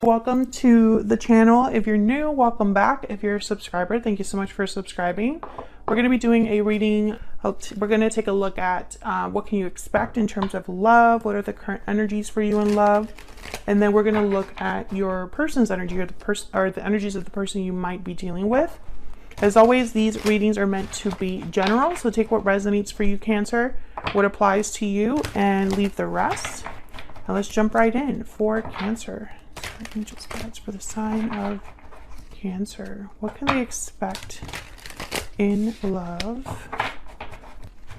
Welcome to the channel. If you're new, welcome back. If you're a subscriber, thank you so much for subscribing. We're going to be doing a reading. We're going to take a look at what can you expect in terms of love, what are the current energies for you in love, and then we're going to look at your person's energy or the energies of the person you might be dealing with. As always, these readings are meant to be general, so take what resonates for you, Cancer, what applies to you, and leave the rest. Now let's jump right in for Cancer. Angels, guides for the sign of Cancer. What can they expect in love?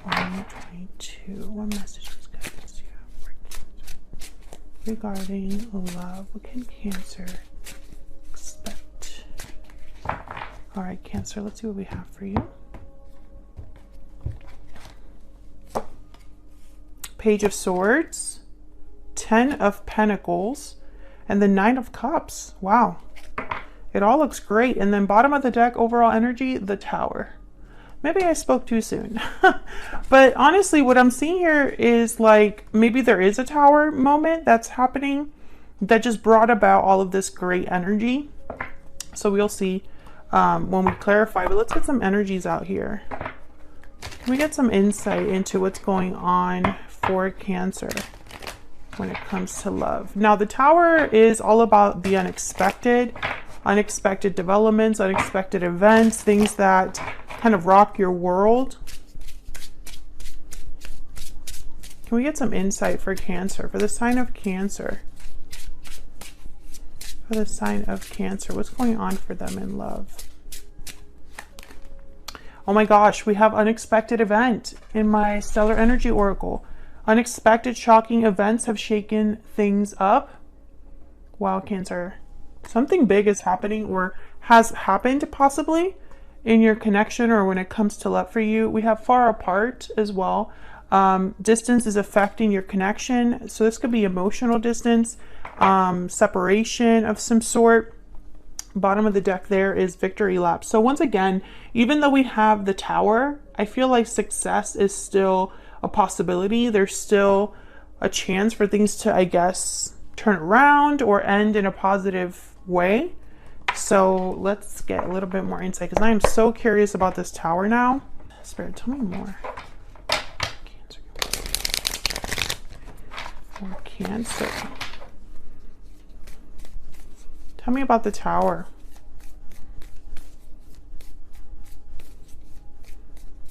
122. What messages guys you have for Cancer regarding love? What can Cancer expect? All right, Cancer. Let's see what we have for you. Page of Swords, 10 of Pentacles, and the 9 of Cups. Wow. It all looks great. And then bottom of the deck, overall energy, the Tower. Maybe I spoke too soon. But honestly, what I'm seeing here is like maybe there is a Tower moment that's happening that just brought about all of this great energy. So we'll see when we clarify. But let's get some energies out here. Can we get some insight into what's going on for Cancer when it comes to love? Now, the Tower is all about the unexpected developments, unexpected events, things that kind of rock your world. Can we get some insight for Cancer, for the sign of Cancer? For the sign of Cancer, what's going on for them in love? Oh my gosh, we have unexpected event in my Stellar Energy Oracle. Unexpected, shocking events have shaken things up. Wow, Cancer. Something big is happening or has happened possibly in your connection or when it comes to love for you. We have far apart as well. Distance is affecting your connection. So this could be emotional distance, separation of some sort. Bottom of the deck there is victory lap. So once again, even though we have the Tower, I feel like success is still a possibility. There's still a chance for things to, I guess, turn around or end in a positive way. So let's get a little bit more insight because I am so curious about this Tower now. Spirit, tell me more. Cancer. For Cancer. Tell me about the Tower.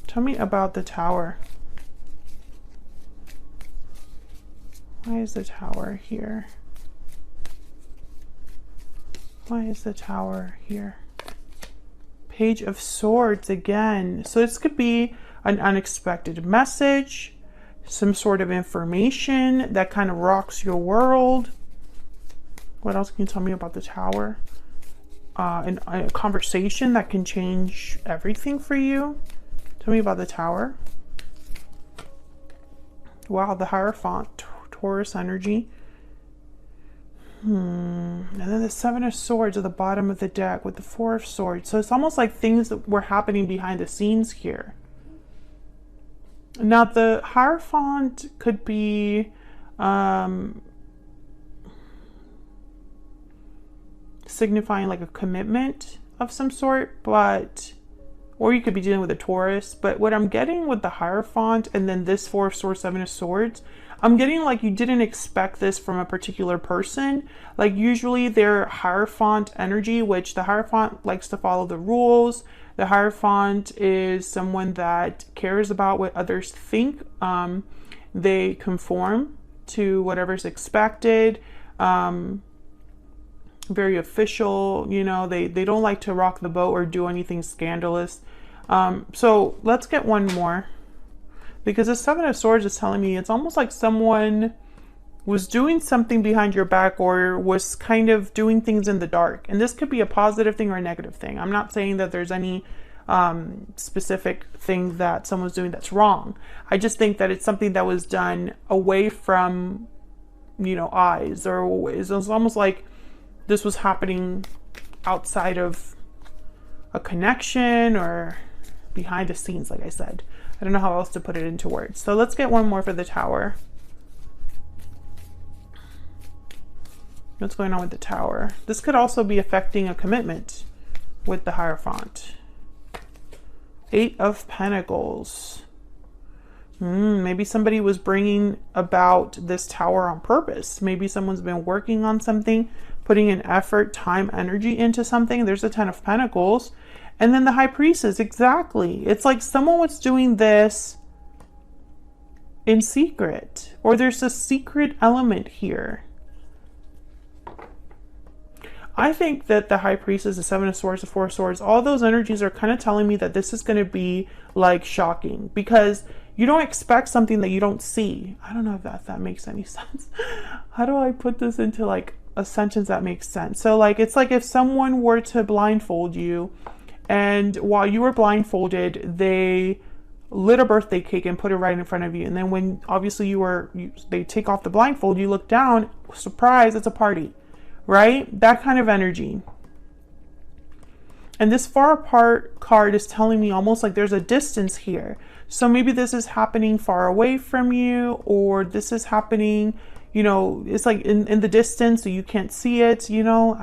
Tell me about the Tower. Why is the Tower here? Why is the Tower here? Page of Swords again. So this could be an unexpected message, some sort of information that kind of rocks your world. What else can you tell me about the Tower? And a conversation that can change everything for you. Tell me about the Tower. Wow, the Hierophant. Taurus energy. And then the 7 of Swords at the bottom of the deck with the 4 of Swords. So it's almost like things that were happening behind the scenes here. Now the Hierophant could be signifying like a commitment of some sort, but or you could be dealing with a Taurus. But what I'm getting with the Hierophant and then this 4 of Swords, 7 of Swords, I'm getting like you didn't expect this from a particular person. Like usually they're Hierophant energy, which the Hierophant likes to follow the rules. The Hierophant is someone that cares about what others think. They conform to whatever's expected. Very official, you know, they don't like to rock the boat or do anything scandalous. So let's get one more. Because the 7 of Swords is telling me it's almost like someone was doing something behind your back or was kind of doing things in the dark. And this could be a positive thing or a negative thing. I'm not saying that there's any specific thing that someone's doing that's wrong. I just think that it's something that was done away from, you know, eyes. Or it's almost like this was happening outside of a connection or behind the scenes, like I said. I don't know how else to put it into words. So let's get one more for the Tower. What's going on with the Tower? This could also be affecting a commitment with the Hierophant. 8 of Pentacles. Maybe somebody was bringing about this Tower on purpose. Maybe someone's been working on something, putting an effort, time, energy into something. There's a 10 of Pentacles. And then the High Priestess, exactly. It's like someone was doing this in secret. Or there's a secret element here. I think that the High Priestess, the 7 of Swords, the 4 of Swords, all those energies are kind of telling me that this is going to be like shocking, because you don't expect something that you don't see. I don't know if that makes any sense. How do I put this into like a sentence that makes sense? So like, it's like if someone were to blindfold you, and while you were blindfolded, they lit a birthday cake and put it right in front of you. And then when obviously they take off the blindfold, you look down, surprise, it's a party. Right? That kind of energy. And this far apart card is telling me almost like there's a distance here. So maybe this is happening far away from you, or this is happening, you know, it's like in the distance, so you can't see it. You know,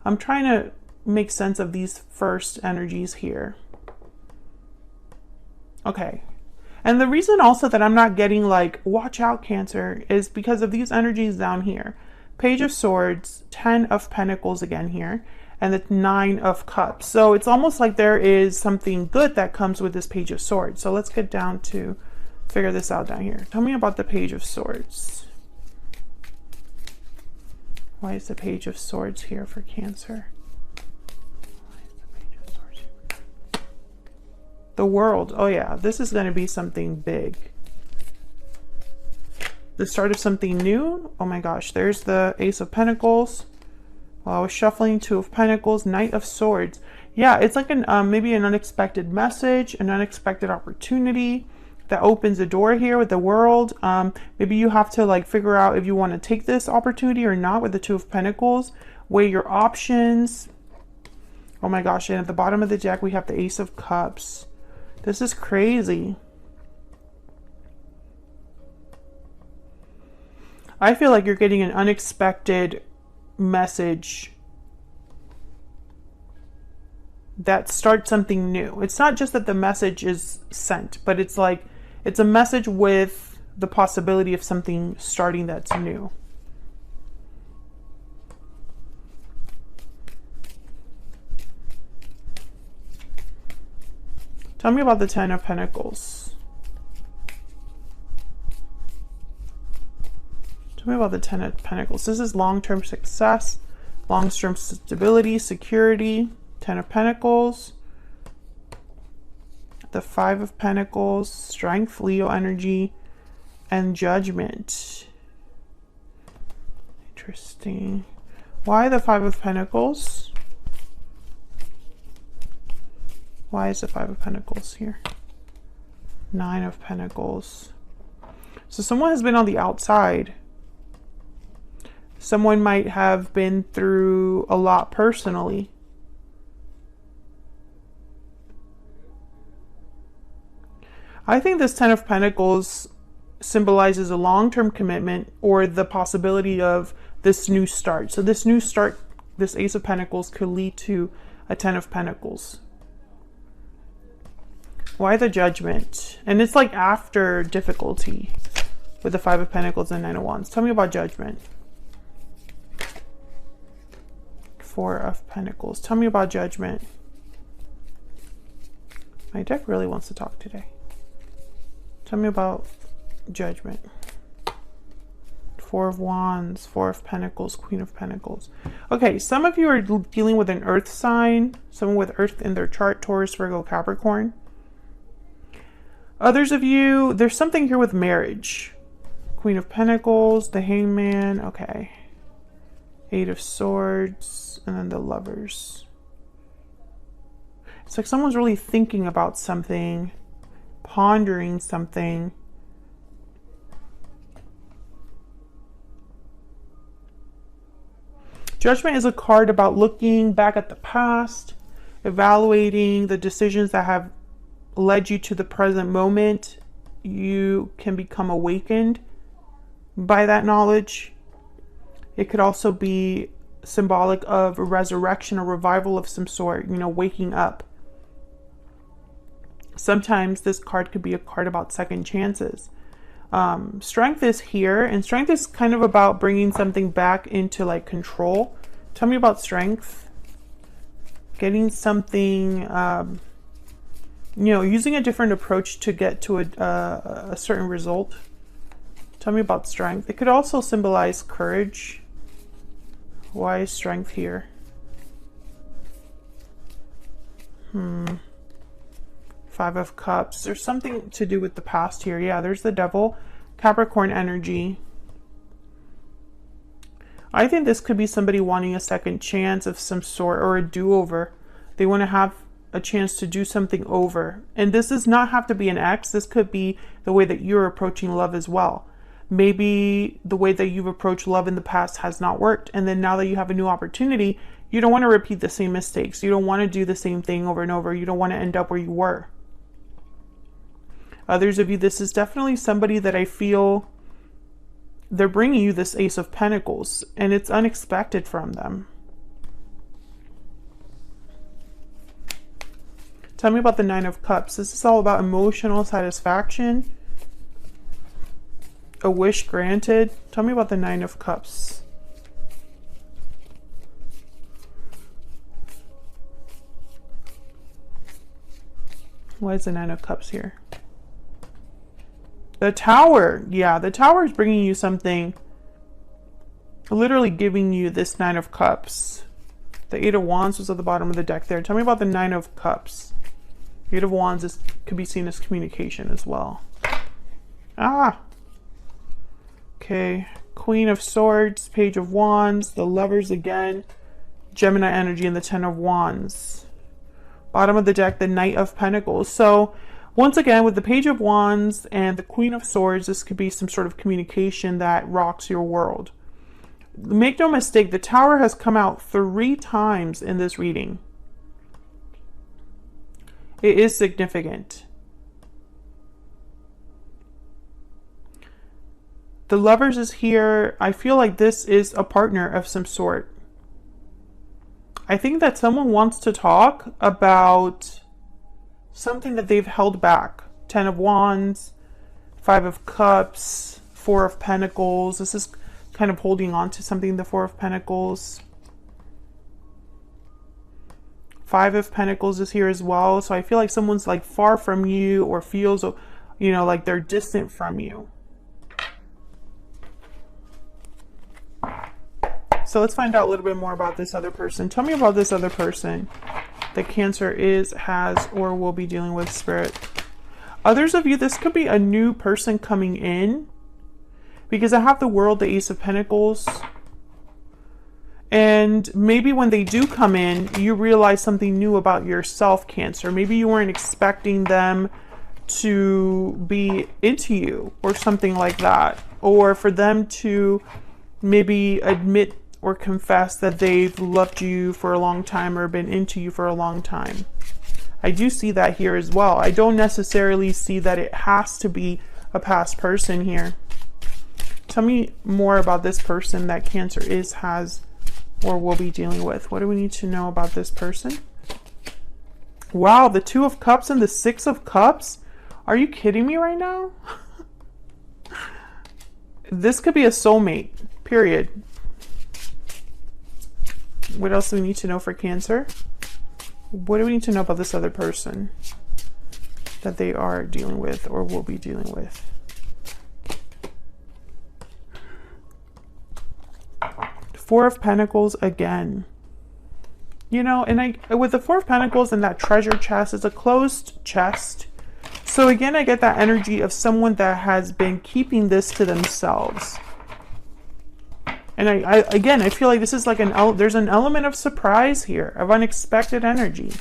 I'm trying to make sense of these first energies here. Okay. And the reason also that I'm not getting like, watch out, Cancer, is because of these energies down here. Page of Swords, 10 of Pentacles again here, and the 9 of Cups. So it's almost like there is something good that comes with this Page of Swords. So let's get down to figure this out down here. Tell me about the Page of Swords. Why is the Page of Swords here for Cancer? Why is the Page of Swords here? The World. Oh yeah, this is going to be something big. The start of something new. Oh my gosh, there's the Ace of Pentacles. While I was shuffling, 2 of Pentacles, Knight of Swords. Yeah, it's like maybe an unexpected message, an unexpected opportunity that opens a door here with the World. Maybe you have to like figure out if you want to take this opportunity or not with the 2 of Pentacles. Weigh your options. Oh my gosh, and at the bottom of the deck we have the Ace of Cups. This is crazy. I feel like you're getting an unexpected message that starts something new. It's not just that the message is sent, but it's like, it's a message with the possibility of something starting that's new. Tell me about the 10 of Pentacles. Tell me about the 10 of Pentacles. This is long-term success, long-term stability, security. 10 of Pentacles. The 5 of Pentacles, strength, Leo energy, and judgment. Interesting. Why the 5 of Pentacles? Why is the 5 of Pentacles here? 9 of Pentacles. So someone has been on the outside. Someone might have been through a lot personally. I think this 10 of Pentacles symbolizes a long-term commitment or the possibility of this new start. So this new start, this Ace of Pentacles could lead to a 10 of Pentacles. Why the Judgment? And it's like after difficulty with the 5 of Pentacles and 9 of Wands. Tell me about Judgment. 4 of Pentacles. Tell me about Judgment. My deck really wants to talk today. Tell me about Judgment. 4 of Wands, 4 of Pentacles, Queen of Pentacles. Okay, some of you are dealing with an earth sign, someone with earth in their chart, Taurus, Virgo, Capricorn. Others of you, there's something here with marriage. Queen of Pentacles, the Hangman, okay. 8 of Swords, and then the Lovers. It's like someone's really thinking about something, pondering something. Judgment is a card about looking back at the past, evaluating the decisions that have led you to the present moment. You can become awakened by that knowledge. It could also be symbolic of a resurrection, a revival of some sort, you know, waking up. Sometimes this card could be a card about second chances. Strength is here, and strength is kind of about bringing something back into like control. Tell me about strength. Getting something, you know, using a different approach to get to a certain result. Tell me about strength. It could also symbolize courage. Why is strength here? Five of Cups. There's something to do with the past here. Yeah, there's the Devil. Capricorn energy. I think this could be somebody wanting a second chance of some sort, or a do-over. They want to have a chance to do something over. And this does not have to be an ex. This could be the way that you're approaching love as well. Maybe the way that you've approached love in the past has not worked. And then now that you have a new opportunity, you don't want to repeat the same mistakes. You don't want to do the same thing over and over. You don't want to end up where you were. Others of you, this is definitely somebody that I feel they're bringing you this Ace of Pentacles, and it's unexpected from them. Tell me about the Nine of Cups. This is all about emotional satisfaction, a wish granted. Tell me about the Nine of Cups. Why is the Nine of Cups here? The Tower. Yeah, the Tower is bringing you something, literally giving you this Nine of Cups. The Eight of Wands was at the bottom of the deck there. Tell me about the Nine of Cups. Eight of Wands could be seen as communication as well. Okay. Queen of Swords, Page of Wands, the Lovers again, Gemini energy, and the Ten of Wands. Bottom of the deck, the Knight of Pentacles. So once again, with the Page of Wands and the Queen of Swords, this could be some sort of communication that rocks your world. Make no mistake, the Tower has come out 3 times in this reading. It is significant. The Lovers is here. I feel like this is a partner of some sort. I think that someone wants to talk about something that they've held back. 10 of Wands, 5 of Cups, 4 of Pentacles. This is kind of holding on to something, the 4 of Pentacles. 5 of Pentacles is here as well. So I feel like someone's like far from you, or feels, you know, like they're distant from you. So let's find out a little bit more about this other person. Tell me about this other person that Cancer has, or will be dealing with, Spirit. Others of you, this could be a new person coming in, because I have the World, the Ace of Pentacles. And maybe when they do come in, you realize something new about yourself, Cancer. Maybe you weren't expecting them to be into you, or something like that. Or for them to maybe admit or confess that they've loved you for a long time, or been into you for a long time. I do see that here as well. I don't necessarily see that it has to be a past person here. Tell me more about this person that Cancer has, or will be dealing with. What do we need to know about this person? Wow, the 2 of Cups and the 6 of Cups? Are you kidding me right now? This could be a soulmate, period. What else do we need to know for Cancer? What do we need to know about this other person that they are dealing with, or will be dealing with? 4 of Pentacles again. You know, and with the 4 of Pentacles and that treasure chest, it's a closed chest. So again, I get that energy of someone that has been keeping this to themselves. And I feel like this is like there's an element of surprise here, of unexpected energy,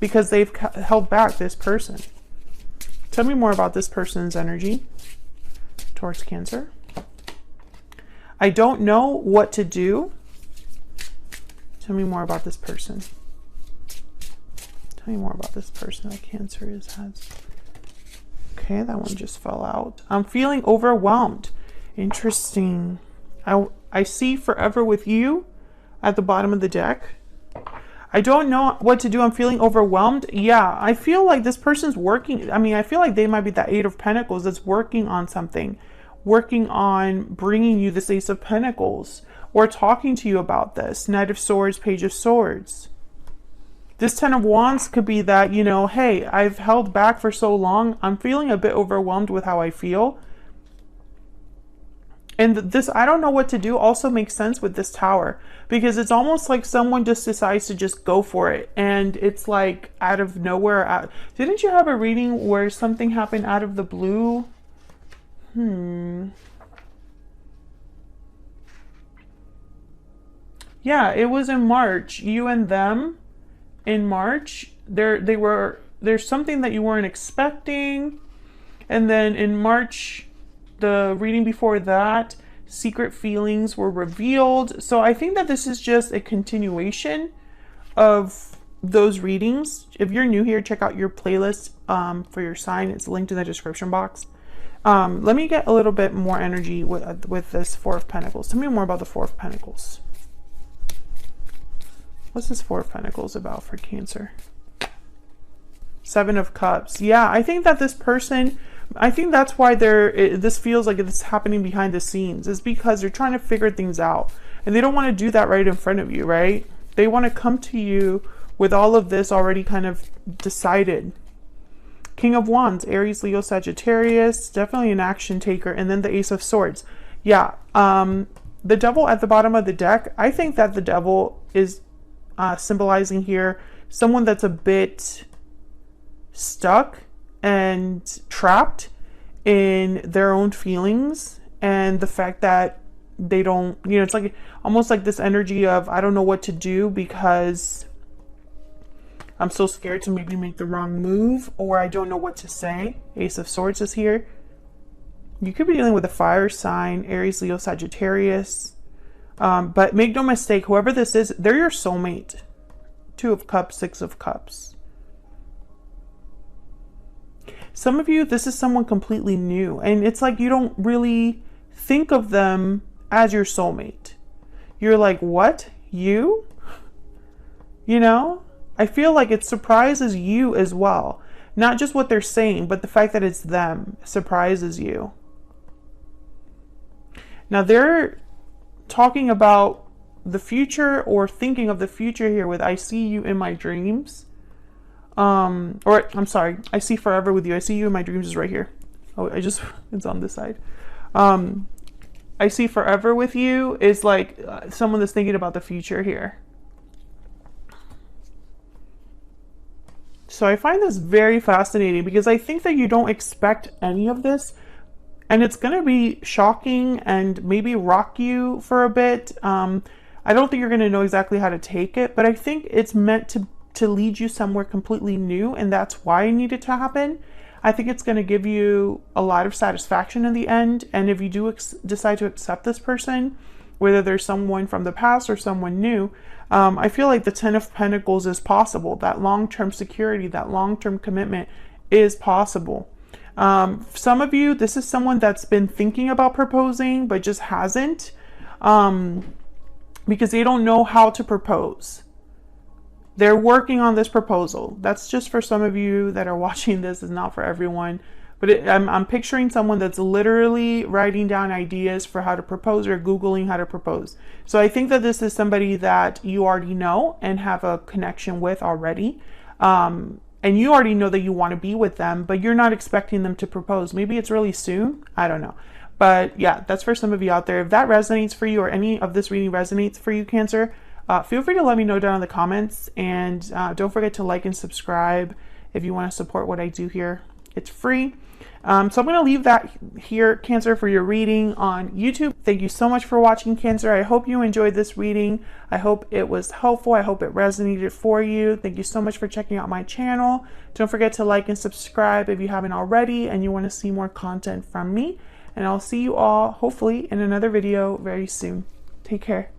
because they've held back this person. Tell me more about this person's energy towards Cancer. I don't know what to do. Tell me more about this person. Tell me more about this person that Cancer has. Okay, that one just fell out. I'm feeling overwhelmed. Interesting. I see forever with you at the bottom of the deck. I don't know what to do. I'm feeling overwhelmed. Yeah, I feel like this person's working. I mean, I feel like they might be the Eight of Pentacles that's working on something, working on bringing you this Ace of Pentacles, or talking to you about this. Knight of Swords, Page of Swords. This Ten of Wands could be that, you know, hey, I've held back for so long. I'm feeling a bit overwhelmed with how I feel. And this, I don't know what to do, also makes sense with this Tower, because it's almost like someone just decides to just go for it. And it's like out of nowhere. Didn't you have a reading where something happened out of the blue? Yeah, it was in March. You and them in March. There's something that you weren't expecting. And then in March, the reading before that, secret feelings were revealed. So I think that this is just a continuation of those readings. If you're new here, check out your playlist for your sign. It's linked in the description box. Let me get a little bit more energy with this Four of Pentacles. Tell me more about the Four of Pentacles. What's this Four of Pentacles about for Cancer? Seven of Cups. Yeah, I think that this person, I think that's why this feels like it's happening behind the scenes, is because they're trying to figure things out and they don't want to do that right in front of you, right? They want to come to you with all of this already kind of decided. King of Wands, Aries, Leo, Sagittarius, definitely an action taker. And then the Ace of Swords. Yeah, the Devil at the bottom of the deck, I think that the Devil is symbolizing here someone that's a bit stuck and trapped in their own feelings, and the fact that they don't, you know, it's like almost like this energy of, I don't know what to do because I'm so scared to maybe make the wrong move, or I don't know what to say. Ace of Swords is here. You could be dealing with a fire sign, Aries, Leo, Sagittarius. But make no mistake, whoever this is, they're your soulmate. Two of Cups, Six of Cups. Some of you, this is someone completely new. And it's like you don't really think of them as your soulmate. You're like, what? You? You know? I feel like it surprises you as well. Not just what they're saying, but the fact that it's them surprises you. Now they're talking about the future, or thinking of the future here with, I see you in my dreams. Or I'm sorry, I see forever with you. I see you in my dreams is right here. Oh, it's on this side. I see forever with you is like someone that's thinking about the future here. So I find this very fascinating because I think that you don't expect any of this. And it's going to be shocking and maybe rock you for a bit. I don't think you're going to know exactly how to take it, but I think it's meant to lead you somewhere completely new, and that's why it needed to happen. I think it's going to give you a lot of satisfaction in the end, and if you do decide to accept this person, whether there's someone from the past or someone new, I feel like the Ten of Pentacles is possible. That long-term security, that long-term commitment is possible. Some of you, this is someone that's been thinking about proposing but just hasn't, because they don't know how to propose. They're working on this proposal. That's just for some of you that are watching this. It's not for everyone. But I'm picturing someone that's literally writing down ideas for how to propose, or Googling how to propose. So I think that this is somebody that you already know and have a connection with already. And you already know that you want to be with them, but you're not expecting them to propose. Maybe it's really soon. I don't know. But yeah, that's for some of you out there. If that resonates for you, or any of this reading resonates for you, Cancer, feel free to let me know down in the comments. And don't forget to like and subscribe if you want to support what I do here. It's free. So I'm going to leave that here, Cancer, for your reading on YouTube. Thank you so much for watching, Cancer. I hope you enjoyed this reading. I hope it was helpful. I hope it resonated for you. Thank you so much for checking out my channel. Don't forget to like and subscribe if you haven't already and you want to see more content from me. And I'll see you all, hopefully, in another video very soon. Take care.